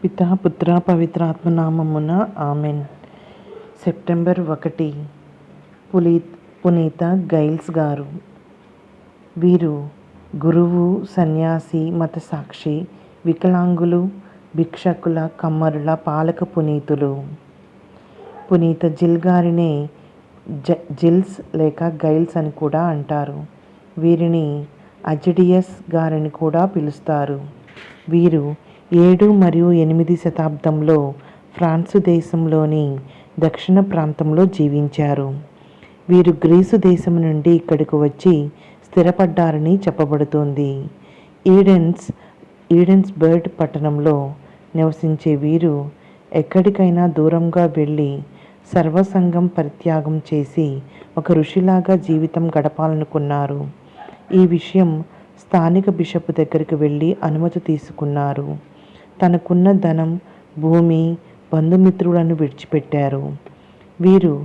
పితా పుత్ర పవిత్రాత్మనామమున amen. September 1 పునీత గైల్స్ గారు. వీరు గురువు, సన్యాసి, మత సాక్షి, వికలాంగులు, భిక్షకుల, కమ్మరుల పాలక పునీతులు. పునీత జిల్ గారినే జిల్స్ లేక గైల్స్ అని కూడా అంటారు. వీరిని అజిడియస్ గారని కూడా పిలుస్తారు. వీరు 7 మరియు 8 శతాబ్దంలో ఫ్రాన్సు దేశంలోని దక్షిణ ప్రాంతంలో జీవించారు. వీరు గ్రీసు దేశం నుండి ఇక్కడికి వచ్చి స్థిరపడ్డారని చెప్పబడుతోంది. ఈడెన్స్బర్గ్ పట్టణంలో నివసించే వీరు ఎక్కడికైనా దూరంగా వెళ్ళి సర్వసంగం పరిత్యాగం చేసి ఒక ఋషిలాగా జీవితం గడపాలనుకున్నారు. ఈ విషయం స్థానిక బిషప్ దగ్గరికి వెళ్ళి అనుమతి తీసుకున్నారు. తనకున్న ధనం, భూమి, బంధుమిత్రులను విడిచిపెట్టారు. వీరు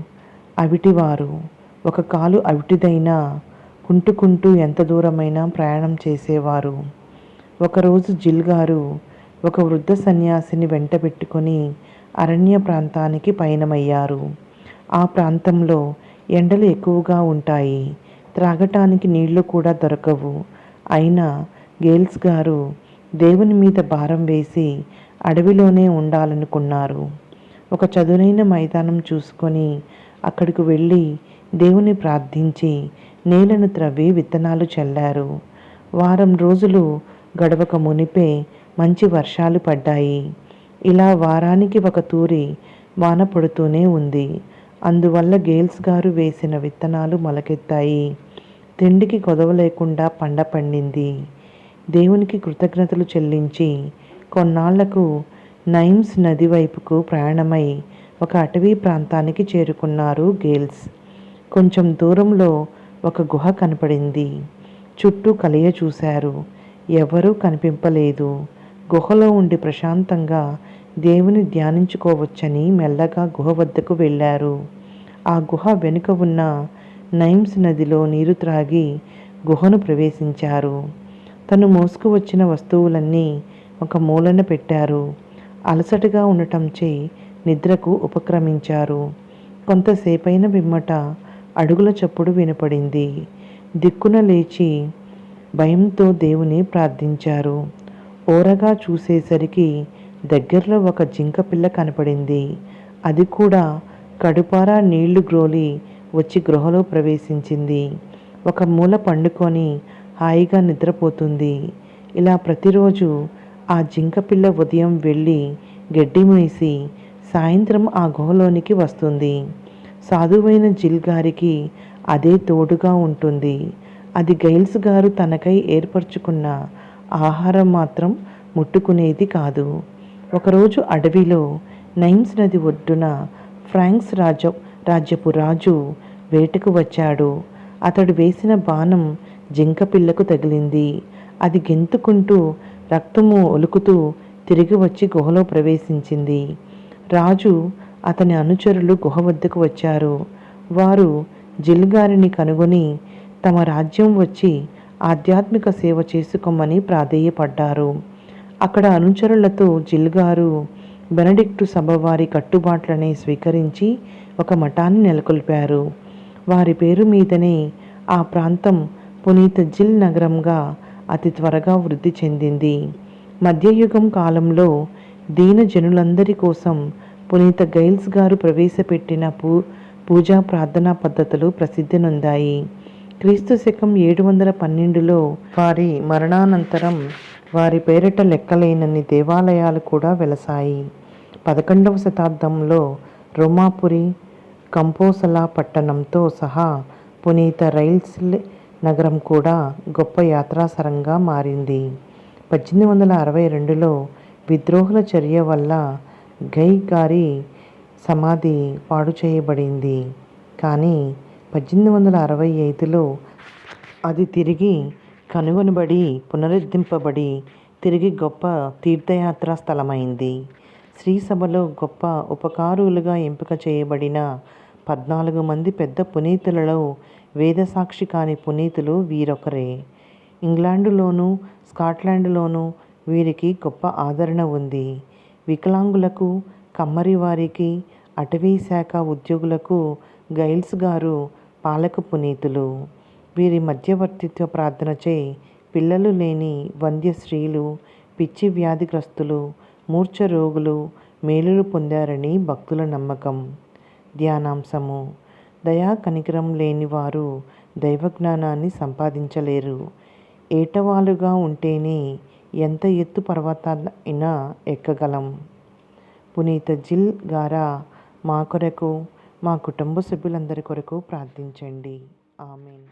అవిటివారు. ఒక కాలు అవిటిదైనా కుంటుకుంటూ ఎంత దూరమైనా ప్రయాణం చేసేవారు. ఒకరోజు జిల్ గారు ఒక వృద్ధ సన్యాసిని వెంట పెట్టుకొని అరణ్య ప్రాంతానికి పయనమయ్యారు. ఆ ప్రాంతంలో ఎండలు ఎక్కువగా ఉంటాయి. త్రాగటానికి నీళ్లు కూడా దొరకవు. అయినా గైల్స్ గారు దేవుని మీద భారం వేసి అడవిలోనే ఉండాలనుకున్నారు. ఒక చదునైన మైదానం చూసుకొని అక్కడికి వెళ్ళి దేవుని ప్రార్థించి నేలను త్రవ్వి విత్తనాలు చల్లారు. వారం రోజులు గడవక మునిపే మంచి వర్షాలు పడ్డాయి. ఇలా వారానికి ఒక తూరి వాన పడుతూనే ఉంది. అందువల్ల గైల్స్ గారు వేసిన విత్తనాలు మొలకెత్తాయి. తిండికి కొదవ లేకుండా పంట పండింది. దేవునికి కృతజ్ఞతలు చెల్లించి కొన్నాళ్లకు నైమ్స్ నది వైపుకు ప్రయాణమై ఒక అటవీ ప్రాంతానికి చేరుకున్నారు గైల్స్. కొంచెం దూరంలో ఒక గుహ కనపడింది. చుట్టూ కలియ చూశారు. ఎవరూ కనిపింపలేదు. గుహలో ఉండి ప్రశాంతంగా దేవుని ధ్యానించుకోవచ్చని మెల్లగా గుహ వద్దకు వెళ్ళారు. ఆ గుహ వెనుక ఉన్న నైమ్స్ నదిలో నీరు త్రాగి గుహను ప్రవేశించారు. తను మోసుకు వచ్చిన వస్తువులన్నీ ఒక మూలన పెట్టారు. అలసటగా ఉండటంచే నిద్రకు ఉపక్రమించారు. కొంతసేపైన పిమ్మట అడుగుల చప్పుడు వినపడింది. దిక్కున లేచి భయంతో దేవుని ప్రార్థించారు. ఓరగా చూసేసరికి దగ్గరలో ఒక జింక పిల్ల కనపడింది. అది కూడా కడుపారా నీళ్లు గ్రోలి వచ్చి గృహలో ప్రవేశించింది. ఒక మూల పండుకొని హాయిగా నిద్రపోతుంది. ఇలా ప్రతిరోజు ఆ జింకపిల్ల ఉదయం వెళ్ళి గడ్డి మేసి సాయంత్రం ఆ గుహలోనికి వస్తుంది. సాధువైన జిల్ గారికి అదే తోడుగా ఉంటుంది. అది గైల్స్ గారు తనకై ఏర్పరచుకున్న ఆహారం మాత్రం ముట్టుకునేది కాదు. ఒకరోజు అడవిలో నైమ్స్ నది ఒడ్డున ఫ్రాంక్స్ రాజ్యపు రాజు వేటకు వచ్చాడు. అతడు వేసిన బాణం జింకపిల్లకు తగిలింది. అది గెంతుకుంటూ రక్తము ఒలుకుతూ తిరిగి వచ్చి గుహలో ప్రవేశించింది. రాజు అతని అనుచరులు గుహ వద్దకు వచ్చారు. వారు జిల్ గారిని కనుగొని తమ రాజ్యం వచ్చి ఆధ్యాత్మిక సేవ చేసుకోమని ప్రాధేయపడ్డారు. అక్కడ అనుచరులతో జిల్ గారు బెనడిక్టు సభ వారి కట్టుబాట్లని స్వీకరించి ఒక మఠాన్ని నెలకొల్పారు. వారి పేరు మీదనే ఆ ప్రాంతం పునీత జిల్ నగరంగా అతి త్వరగా వృద్ధి చెందింది. మధ్యయుగం కాలంలో దీన జనులందరి కోసం పునీత గైల్స్ గారు ప్రవేశపెట్టిన పూజా ప్రార్థనా పద్ధతులు ప్రసిద్ధి నొందాయి. క్రీస్తు శకం 712లో వారి మరణానంతరం వారి పేరిట లెక్కలేనన్ని దేవాలయాలు కూడా వెలసాయి. 11వ శతాబ్దంలో రోమాపురి, కంపోసలా పట్టణంతో సహా పునీత రైల్స్ నగరం కూడా గొప్ప యాత్రాసరంగా మారింది. 1862లో విద్రోహుల చర్య వల్ల గై గారి సమాధి పాడు చేయబడింది. కానీ 1865లో అది తిరిగి కనుగొనబడి పునరుద్ధరింపబడి తిరిగి గొప్ప తీర్థయాత్రా స్థలమైంది. శ్రీసభలో గొప్ప ఉపకారులుగా ఎంపిక చేయబడిన 14 మంది పెద్ద పునీతులలో వేదసాక్షి కాని పునీతులు వీరొకరే. ఇంగ్లాండులోనూ స్కాట్లాండ్లోనూ వీరికి గొప్ప ఆదరణ ఉంది. వికలాంగులకు, కమ్మరి వారికి, అటవీ శాఖ ఉద్యోగులకు గైల్స్ గారు పాలక పునీతులు. వీరి మధ్యవర్తిత్వ ప్రార్థనచే పిల్లలు లేని వంధ్య స్త్రీలు, పిచ్చి వ్యాధిగ్రస్తులు, మూర్ఛ రోగులు మేలులు పొందారని భక్తుల నమ్మకం. ధ్యానాంశము: దయా కనికరం లేని వారు దైవజ్ఞానాన్ని సంపాదించలేరు. ఏటవాలుగా ఉంటేనే ఎంత ఎత్తు పర్వతాలైనా ఎక్కగలం. పునీత జిల్ గారా మా కొరకు, మా కుటుంబ సభ్యులందరి కొరకు ప్రార్థించండి. ఆమేన్.